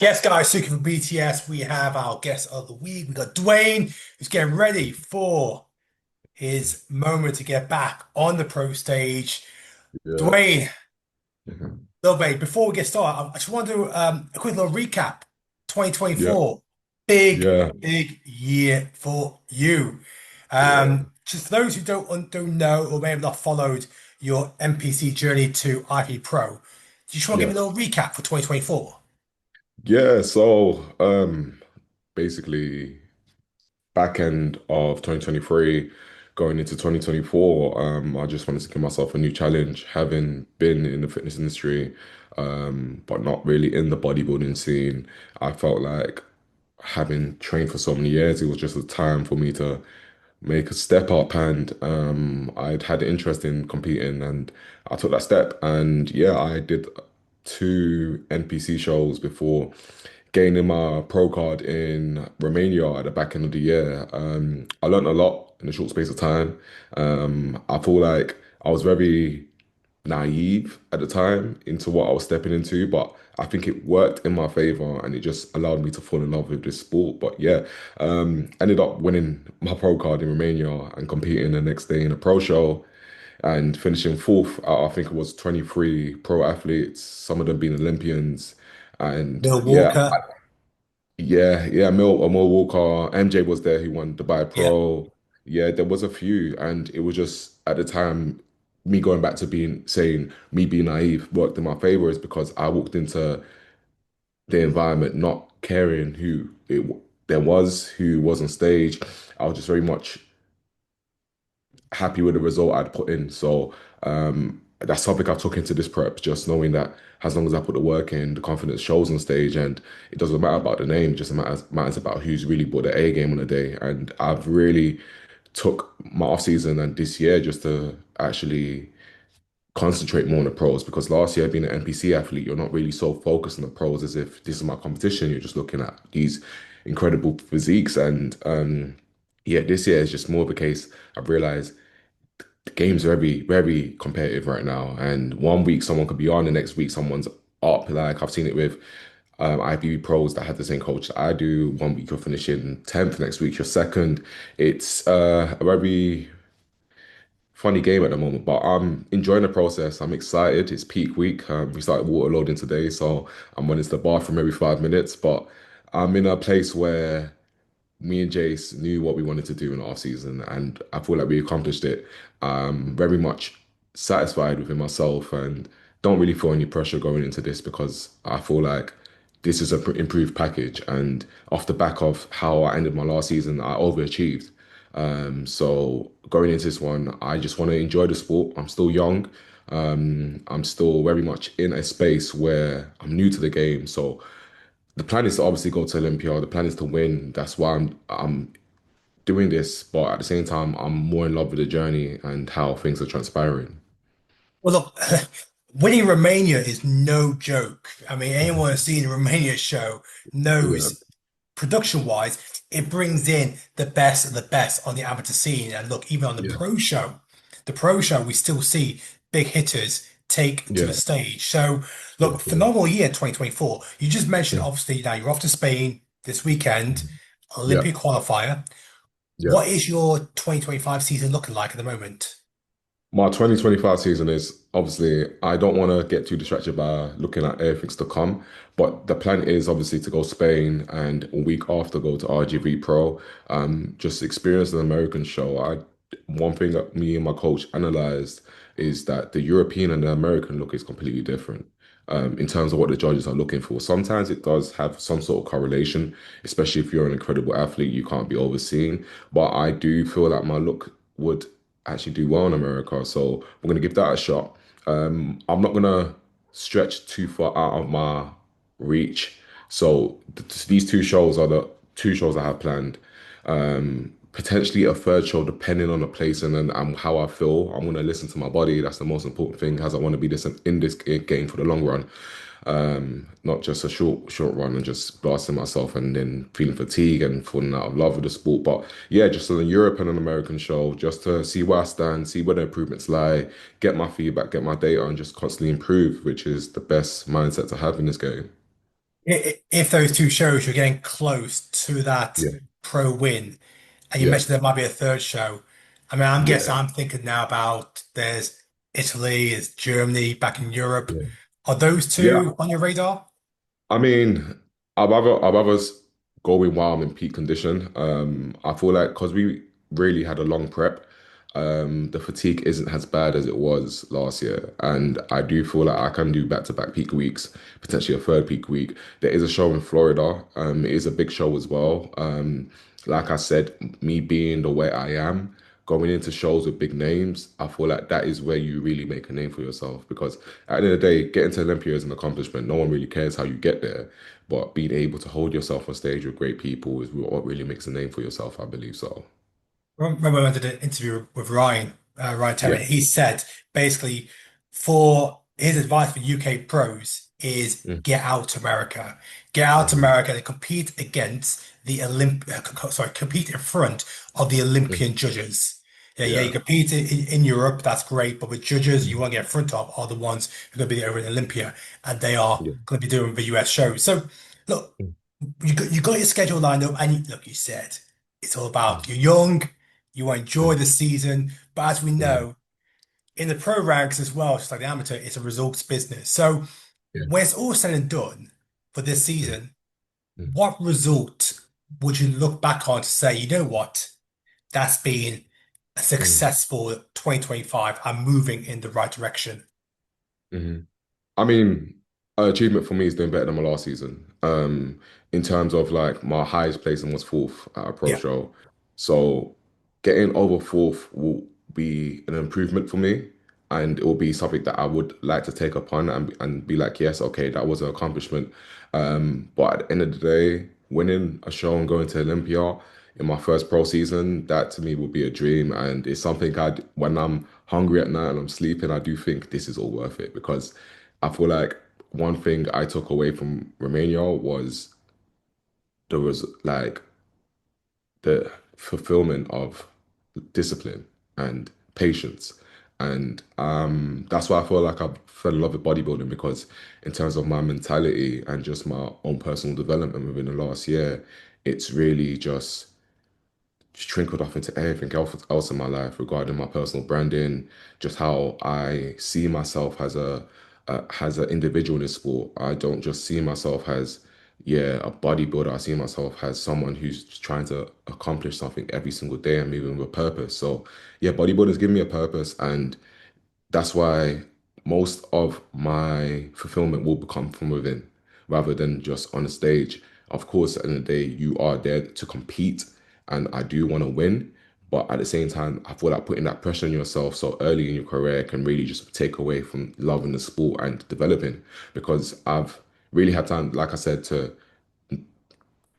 Guest guy, Suki from BTS. We have our guest of the week. We got Dwayne, who's getting ready for his moment to get back on the pro stage. Yeah. Dwayne, Mhm. little babe, before we get started, I just want to do a quick little recap. Yeah. 2024, big, Yeah. big year for you. Yeah. Just for those who don't know or may have not followed your NPC journey to IP Pro, do you just want to Yeah. give me a little recap for 2024? Yeah. Basically back end of 2023, going into 2024, I just wanted to give myself a new challenge, having been in the fitness industry, but not really in the bodybuilding scene. I felt like having trained for so many years, it was just a time for me to make a step up and I'd had an interest in competing and I took that step and yeah, I did two NPC shows before gaining my pro card in Romania at the back end of the year. I learned a lot in a short space of time. I feel like I was very naive at the time into what I was stepping into, but I think it worked in my favor and it just allowed me to fall in love with this sport. But yeah, ended up winning my pro card in Romania and competing the next day in a pro show and finishing fourth out, I think it was 23 pro athletes, some of them being Olympians. And Bill yeah, Walker. yeah, Mil Walker, MJ was there who won Dubai Yeah. Pro. Yeah, there was a few, and it was just at the time me going back to being saying me being naive worked in my favor is because I walked into the environment not caring there was, who was on stage. I was just very much happy with the result I'd put in. So that's something I took into this prep, just knowing that as long as I put the work in, the confidence shows on stage, and it doesn't matter about the name, just matters about who's really put the A game on the day. And I've really took my off season and this year just to actually concentrate more on the pros because last year being an NPC athlete, you're not really so focused on the pros as if this is my competition. You're just looking at these incredible physiques and yeah, this year is just more of a case I've realized the game's very, very competitive right now. And one week someone could be on, the next week someone's up. Like I've seen it with Ifbb pros that had the same coach that I do. One week you're finishing 10th, next week you're second. It's a very funny game at the moment, but I'm enjoying the process. I'm excited. It's peak week. We started water loading today, so I'm running to the bathroom every 5 minutes. But I'm in a place where me and Jace knew what we wanted to do in the off season, and I feel like we accomplished it. Very much satisfied within myself, and don't really feel any pressure going into this because I feel like this is a improved package. And off the back of how I ended my last season, I overachieved. So going into this one, I just want to enjoy the sport. I'm still young. I'm still very much in a space where I'm new to the game, so the plan is to obviously go to Olympia. The plan is to win. That's why I'm doing this. But at the same time, I'm more in love with the journey and how things are transpiring. Well, look, winning Romania is no joke. I mean, anyone who's seen a Romania show Yeah, knows production-wise, it brings in the best of the best on the amateur scene. And look, even on yeah, the pro show, we still see big hitters take to the yeah, stage. So, yeah, look, phenomenal year 2024. You just mentioned, yeah, obviously, now you're off to Spain this weekend, yeah, Olympic qualifier. yeah. What is your 2025 season looking like at the moment? My 2025 season is obviously, I don't want to get too distracted by looking at everything's to come, but the plan is obviously to go Spain and a week after go to RGV Pro, just experience an American show. One thing that me and my coach analyzed is that the European and the American look is completely different. In terms of what the judges are looking for. Sometimes it does have some sort of correlation, especially if you're an incredible athlete, you can't be overseen. But I do feel that my look would actually do well in America. So we're gonna give that a shot. I'm not gonna stretch too far out of my reach. So these two shows are the two shows I have planned. Potentially a third show, depending on the place and how I feel. I'm gonna listen to my body. That's the most important thing, as I want to be this in this game for the long run. Not just a short run and just blasting myself and then feeling fatigue and falling out of love with the sport. But yeah, just on a Europe and an American show, just to see where I stand, see where the improvements lie, get my feedback, get my data, and just constantly improve, which is the best mindset to have in this game. If those two shows you're getting close to that Yeah, pro win, and you yeah, mentioned there might be a third show. I mean, I'm guessing yeah, I'm thinking now about there's Italy, there's Germany back in Europe. yeah. Are those Yeah, two on your radar? I mean, I'd rather go in while I'm in peak condition. I feel like because we really had a long prep, the fatigue isn't as bad as it was last year, and I do feel like I can do back-to-back peak weeks, potentially a third peak week. There is a show in Florida. It is a big show as well. Like I said, me being the way I am, going into shows with big names, I feel like that is where you really make a name for yourself because at the end of the day, getting to Olympia is an accomplishment. No one really cares how you get there, but being able to hold yourself on stage with great people is what really makes a name for yourself, I believe so. Remember when I did an interview with Ryan Yeah. Terry. He said basically for his advice for UK pros is Mm, get out to America, get out to mhm, America and compete against the sorry, compete in front of the mm. Olympian judges. Yeah, yeah, you Yeah. compete in Europe, that's great, but the judges you Mm, want to get in front of are the ones who are going to be there in Olympia, and they are yeah. going to be doing the US shows. So, look, Mm, you got your schedule lined up, and look, you said it's all about mm, you're young, you want to enjoy mm, the season, but as we mm. know, in the pro ranks as well, just like the amateur, it's a results business. So Yeah. when it's all said and done for this Mm, season, mm, what result would you look back on to say, you know what, that's been a mm, successful 2025. I'm moving in the right direction. mhm. I mean, achievement for me is doing better than my last season. In terms of like my highest placing was fourth at a pro Yeah. show. So getting over fourth will be an improvement for me. And it will be something that I would like to take upon and be like, yes, okay, that was an accomplishment. But at the end of the day, winning a show and going to Olympia in my first pro season, that to me would be a dream. And it's something when I'm hungry at night and I'm sleeping, I do think this is all worth it because I feel like one thing I took away from Romania was there was like the fulfillment of discipline and patience. And that's why I feel like I fell in love with bodybuilding because in terms of my mentality and just my own personal development within the last year, it's really just trickled off into everything else in my life regarding my personal branding, just how I see myself as an individual in this sport. I don't just see myself as a bodybuilder. I see myself as someone who's just trying to accomplish something every single day and moving with a purpose. So yeah, bodybuilding's given me a purpose and that's why most of my fulfillment will come from within rather than just on the stage. Of course, at the end of the day, you are there to compete, and I do want to win. But at the same time, I feel like putting that pressure on yourself so early in your career can really just take away from loving the sport and developing. Because I've really had time, like I said, to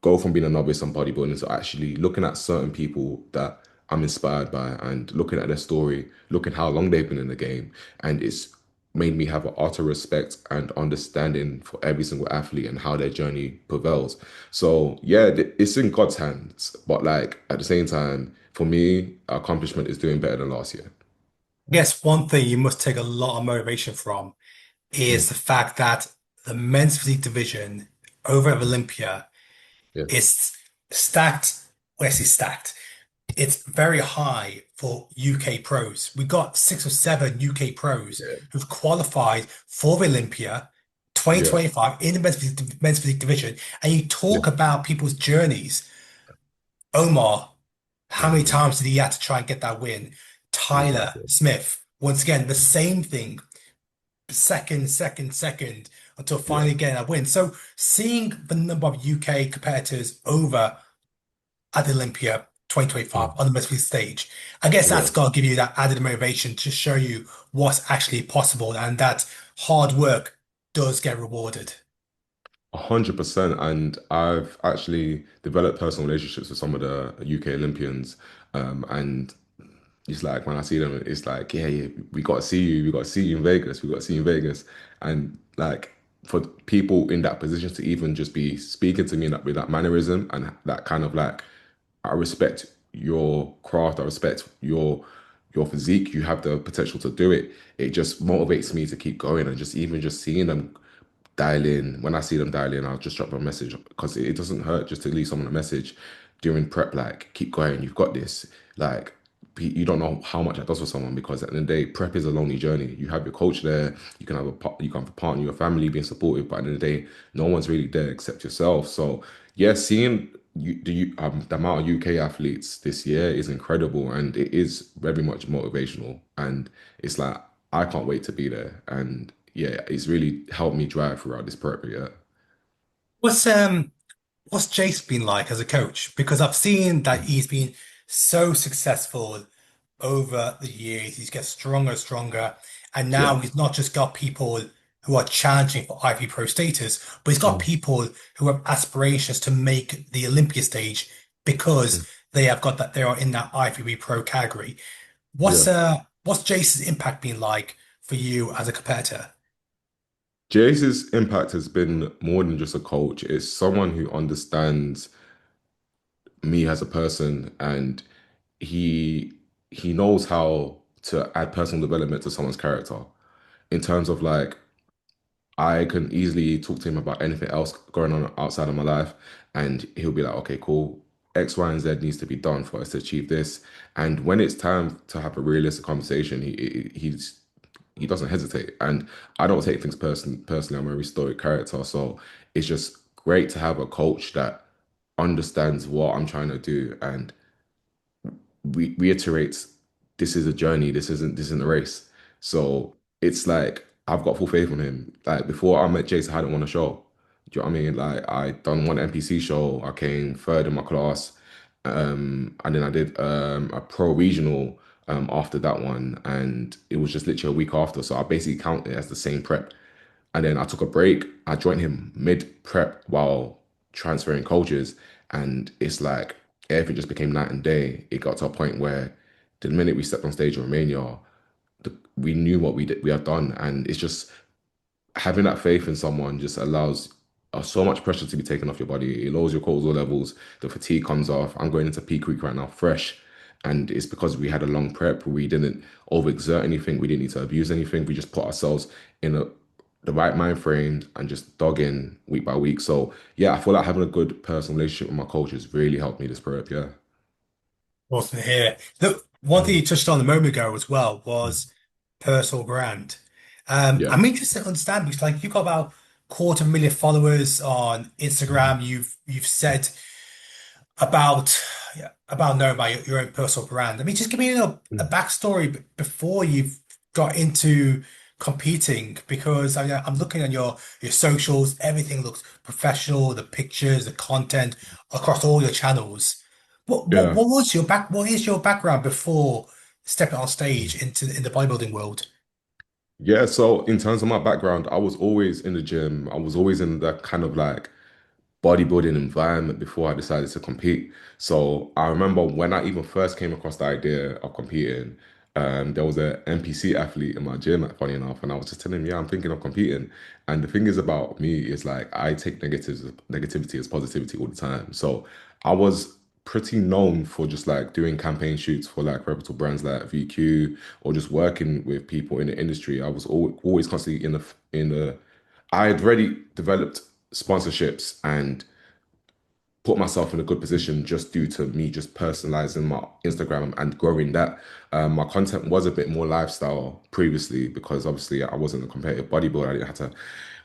go from being a novice on bodybuilding to actually looking at certain people that I'm inspired by and looking at their story, looking how long they've been in the game. And it's made me have an utter respect and understanding for every single athlete and how their journey prevails. So yeah, it's in God's hands. But like at the same time, for me, accomplishment is doing better than last year. I guess one thing you must take a lot of motivation from is Mm, the fact that the men's physique division over at mm, Olympia yeah, is stacked. Well, I say stacked. It's very high for UK pros. We got 6 or 7 UK pros yeah, who've qualified for the Olympia yeah, 2025 in the men's physique division. And you yeah, talk about people's journeys. Omar, how many mm, times did he have to try and get that win? Tyler exactly. Smith, once again, the same thing. Second, until Yeah, finally getting that win. So seeing the number of UK competitors over at the Olympia 2025 mm, on the Olympic stage, I guess yeah. that's got to give you that added motivation to show you what's actually possible and that hard work does get rewarded. 100%. And I've actually developed personal relationships with some of the UK Olympians. And it's like when I see them, it's like, yeah, yeah, we got to see you. We got to see you in Vegas. We got to see you in Vegas. And like for people in that position to even just be speaking to me in with that mannerism and that kind of like, I respect your craft. I respect your physique. You have the potential to do it. It just motivates me to keep going and just even just seeing them dial in. When I see them dial in, I'll just drop them a message because it doesn't hurt just to leave someone a message during prep. Like, keep going, you've got this. Like, you don't know how much that does for someone because at the end of the day, prep is a lonely journey. You have your coach there, you can have you can have a partner, your family being supportive, but at the end of the day, no one's really there except yourself. So yeah, seeing the amount of UK athletes this year is incredible and it is very much motivational. And it's like I can't wait to be there. And yeah, it's really helped me drive throughout this prep. Yeah. What's what's Jace been like as a coach? Because I've seen that he's been so successful over the years. He's getting stronger and stronger. And Yeah. now he's not just got people who are challenging for Ivy Pro status, but he's got Mm. people who have aspirations to make the Olympia stage because Mm. they have got that they are in that IFBB Pro category. Yeah. What's Jace's impact been like for you as a competitor? Jace's impact has been more than just a coach. It's someone who understands me as a person and he he knows how to add personal development to someone's character in terms of like I can easily talk to him about anything else going on outside of my life, and he'll be like, okay, cool. X, Y, and Z needs to be done for us to achieve this. And when it's time to have a realistic conversation, he doesn't hesitate. And I don't take things personally. I'm a very stoic character, so it's just great to have a coach that understands what I'm trying to do and reiterates this is a journey, this isn't a race. So it's like I've got full faith in him. Like before I met Jason, I hadn't won a show. Do you know what I mean? Like I done one NPC show, I came third in my class. And then I did a pro regional after that one, and it was just literally a week after. So I basically count it as the same prep. And then I took a break. I joined him mid prep while transferring coaches. And it's like everything just became night and day. It got to a point where the minute we stepped on stage in Romania, we knew what we had done. And it's just having that faith in someone just allows so much pressure to be taken off your body. It lowers your cortisol levels. The fatigue comes off. I'm going into peak week right now, fresh. And it's because we had a long prep. We didn't overexert anything. We didn't need to abuse anything. We just put ourselves in the right mind frame and just dug in week by week. So yeah, I feel like having a good personal relationship with my coach has really helped me this prep. Yeah. Awesome to hear. Look, one thing Mhm. you touched on a moment ago as well was personal brand. Yeah. I'm interested to understand because like you've got about 250,000 followers on Mhm. Instagram. You've said about yeah, about knowing about your own personal brand. I mean, just give me a backstory before you've got into competing because I'm looking at your socials. Everything looks professional. The pictures, the content across all your channels. Yeah. What was your back? What is your background before stepping on stage into in the bodybuilding world? Yeah, so in terms of my background, I was always in the gym. I was always in that kind of like bodybuilding environment before I decided to compete. So I remember when I even first came across the idea of competing, there was a NPC athlete in my gym, funny enough, and I was just telling him, yeah, I'm thinking of competing. And the thing is about me is like I take negativity as positivity all the time. So I was pretty known for just like doing campaign shoots for like reputable brands like VQ or just working with people in the industry. I was always constantly in the I had already developed sponsorships and put myself in a good position just due to me just personalizing my Instagram and growing that. My content was a bit more lifestyle previously because obviously I wasn't a competitive bodybuilder. I didn't have to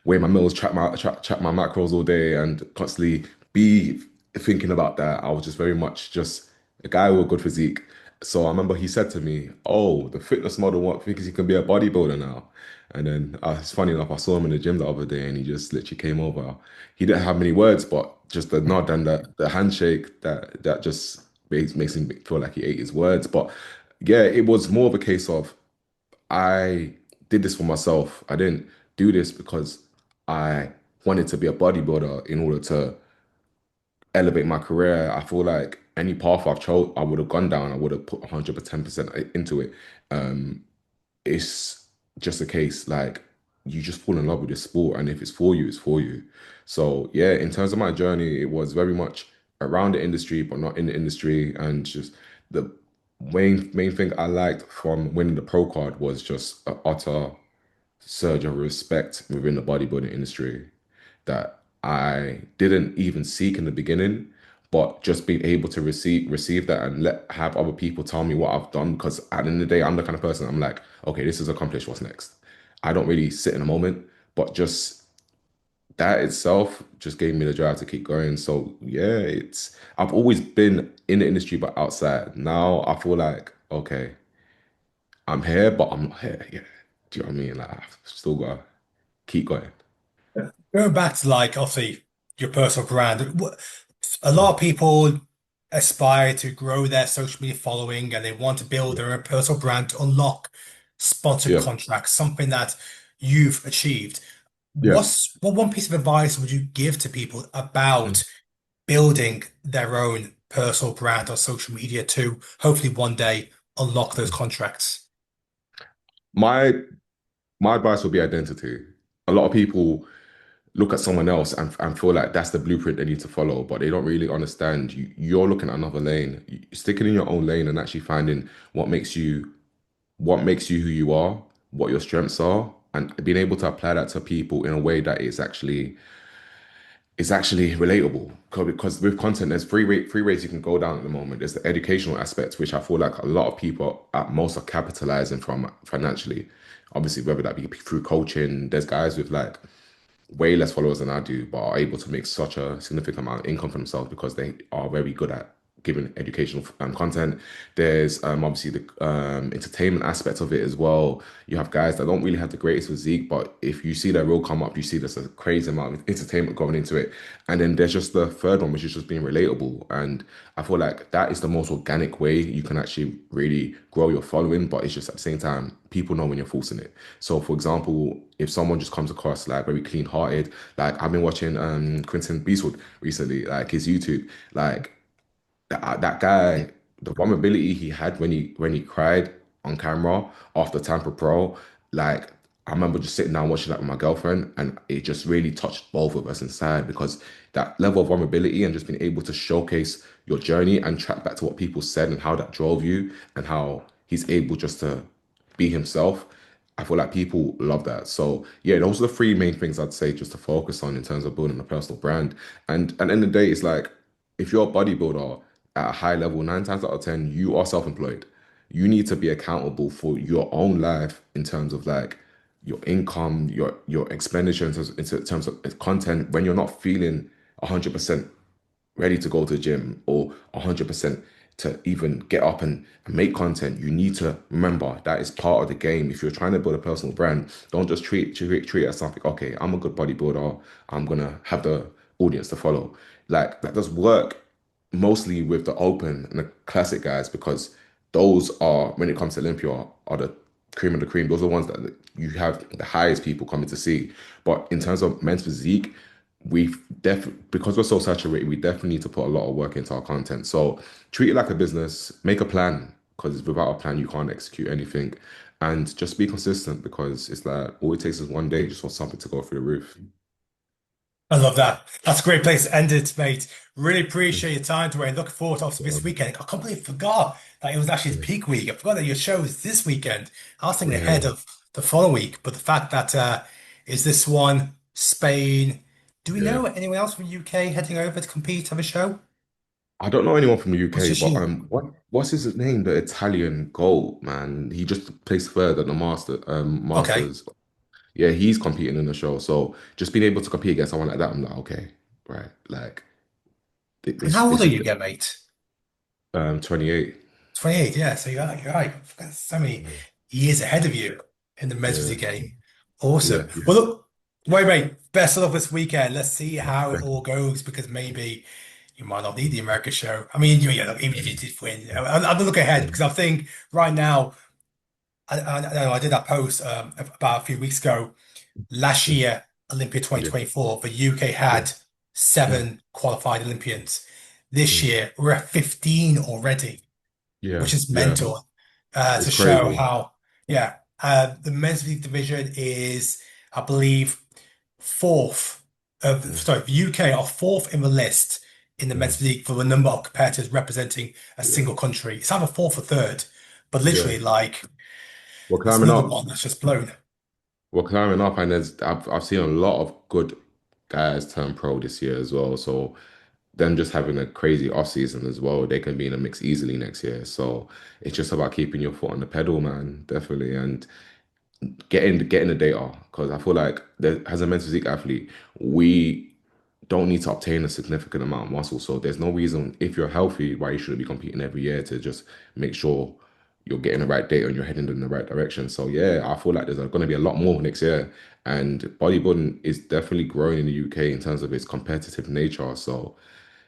weigh my meals, track my macros all day, and constantly be thinking about that. I was just very much just a guy with a good physique. So I remember he said to me, "Oh, the fitness model thinks he can be a bodybuilder now." And then it's funny enough, I saw him in the gym the other day, and he just literally came over. He didn't have many words, but just the nod and the handshake that just makes him feel like he ate his words. But yeah, it was more of a case of I did this for myself. I didn't do this because I wanted to be a bodybuilder in order to elevate my career. I feel like any path I've chose, I would have gone down. I would have put 110% into it. Um, it's just a case like you just fall in love with this sport, and if it's for you, it's for you. So yeah, in terms of my journey, it was very much around the industry, but not in the industry, and just the main thing I liked from winning the pro card was just a utter surge of respect within the bodybuilding industry that I didn't even seek in the beginning, but just being able to receive that and let have other people tell me what I've done. Because at the end of the day, I'm the kind of person I'm like, okay, this is accomplished. What's next? I don't really sit in a moment, but just that itself just gave me the drive to keep going. So yeah, it's I've always been in the industry but outside. Now I feel like okay, I'm here, but I'm not here. Yeah. Do you know what I mean? Like I've still gotta keep going. Going back to like obviously your personal brand, a lot of people aspire to grow their social media following and they want to build their own personal brand to unlock sponsored Yeah. contracts, something that you've achieved. Yeah. What one piece of advice would you give to people about building their own personal brand on social media to hopefully one day unlock those contracts? My my advice would be identity. A lot of people look at someone else and feel like that's the blueprint they need to follow, but they don't really understand. You're looking at another lane. Sticking in your own lane and actually finding what makes you who you are, what your strengths are, and being able to apply that to people in a way that is actually relatable. Because with content, there's three ways you can go down at the moment. There's the educational aspect, which I feel like a lot of people at most are capitalizing from financially. Obviously, whether that be through coaching, there's guys with like way less followers than I do, but are able to make such a significant amount of income for themselves because they are very good at giving educational content. There's obviously the entertainment aspect of it as well. You have guys that don't really have the greatest physique, but if you see their reel come up, you see there's a crazy amount of entertainment going into it. And then there's just the third one, which is just being relatable. And I feel like that is the most organic way you can actually really grow your following, but it's just at the same time, people know when you're forcing it. So, for example, if someone just comes across like very clean-hearted, like I've been watching Quentin Beastwood recently, like his YouTube, like that guy, the vulnerability he had when he cried on camera after Tampa Pro, like I remember just sitting down watching that with my girlfriend, and it just really touched both of us inside because that level of vulnerability and just being able to showcase your journey and track back to what people said and how that drove you and how he's able just to be himself. I feel like people love that. So yeah, those are the three main things I'd say just to focus on in terms of building a personal brand. And at the end of the day, it's like if you're a bodybuilder at a high level, 9 times out of 10, you are self-employed. You need to be accountable for your own life in terms of like your income, your expenditure in terms of content when you're not feeling 100% ready to go to the gym or 100% to even get up and make content. You need to remember that is part of the game. If you're trying to build a personal brand, don't just treat it as something, okay, I'm a good bodybuilder. I'm gonna have the audience to follow. Like that does work mostly with the open and the classic guys because those are when it comes to Olympia are the cream of the cream. Those are the ones that you have the highest people coming to see. But in terms of men's physique, we've because we're so saturated, we definitely need to put a lot of work into our content. So treat it like a business, make a plan because without a plan you can't execute anything, and just be consistent because it's like all it takes is one day just for something to go through the roof. I love that. That's a great place to end it, mate. Really appreciate your time, Dwayne. Looking forward to obviously this Um, weekend. I completely forgot that it was actually the yeah, peak week. I forgot that your show is this weekend. I was thinking ahead yeah, of the following week, but the fact that is this one Spain? Do we yeah. know anyone else from UK heading over to compete, have a show? I don't know anyone from the What's UK, just but you? what's his name? The Italian GOAT, man. He just placed third at the Okay. Masters. Yeah, he's competing in the show. So just being able to compete against someone like that, I'm like, okay, right. Like And how old this are is you again, mate? 28. 28, yeah. So you're right. I've got so many years ahead of you in the Yeah, Medvedev game. Awesome. yeah, yeah. Well, look, wait, mate. Best of luck this weekend. Let's see how it Thank all goes because maybe you might not need the America show. I mean, look, even if you did win, I'm look ahead you. because I think right now, I did that post about a few weeks ago. Last Yeah, year, Olympia yeah, 2024, the UK yeah, had yeah, 7 qualified Olympians. This mm, year, we're at 15 already, yeah, which is yeah. mental It's to show crazy. how, yeah, the men's league division is, I believe, fourth Mm, sorry, the UK are fourth in the list in the mm, men's league for the number of competitors representing a yeah, single country. It's either fourth or third, but yeah. literally, like, We're it's climbing another up. one that's just blown. We're climbing up, and I've seen a lot of good guys turn pro this year as well. So them just having a crazy off season as well, they can be in a mix easily next year. So it's just about keeping your foot on the pedal, man, definitely, and getting the data. Because I feel like as a mental physique athlete, we don't need to obtain a significant amount of muscle. So there's no reason if you're healthy why you shouldn't be competing every year to just make sure you're getting the right data and you're heading in the right direction. So yeah, I feel like there's going to be a lot more next year. And bodybuilding is definitely growing in the UK in terms of its competitive nature. So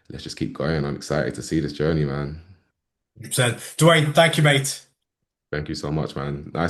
let's just keep going. I'm excited to see this journey, man. 100%. Dwayne, thank you, mate. Thank you so much, man. Nice